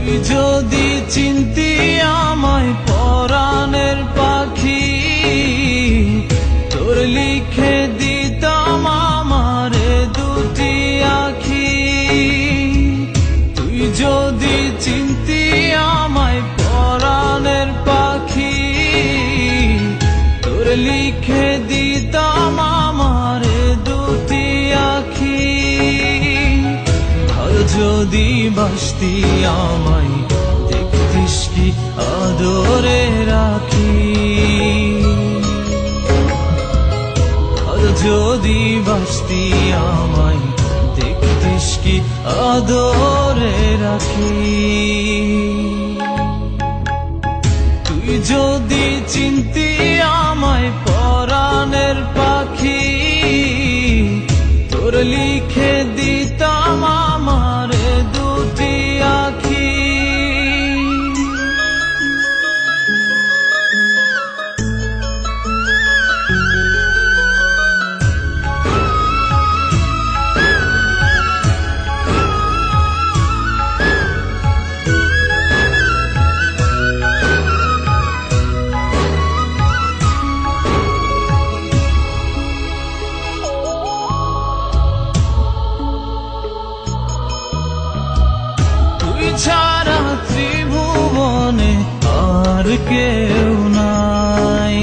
তুই যদি চিনতি আমায় পরাণের পাখি, তোর লিখে দিতাম আমারে দুটি আখি। তুই যদি চিনতি আমায় পরাণের পাখি, তোর লিখে দিতাম আমারে দুটি আখি। আর যদি বাসতি আমায় দেখতিস কি আদরে রাখি। আর যদি বাসতি আমায় দেখতিস কি আদরে রাখি। তুই যদি চিনতি আমায় পরাণের পাখি, তোর লিখে দিতাম আমারে দুটি আখি। ছাড়া ত্রিভুবনে আর কেউ নাই।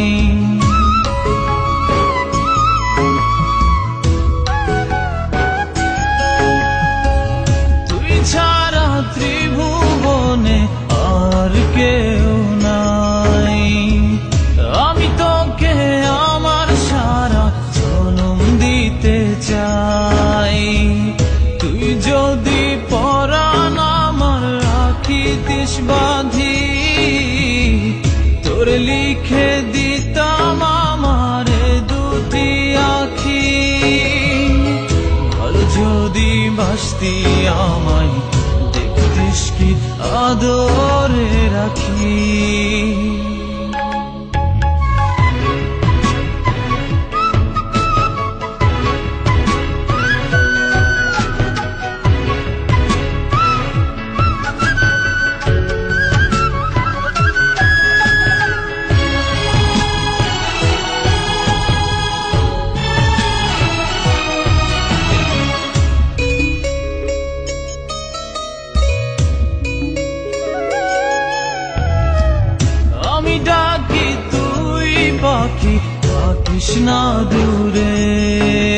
তুই ছাড়া ত্রিভুবনে আর কেউ নাই। আমি তোকে আমার সারা জনম দিতে চাই। তুই যদি পরাণ রাখিতিস বাঁধি, তোর লিখে দিতাম আমারে দুটি আখি। আর যদি বাসতি আমায় দেখতিস কি আদরে রাখি। আমি ডাকি তুই পাখি থাকিস না দূরে।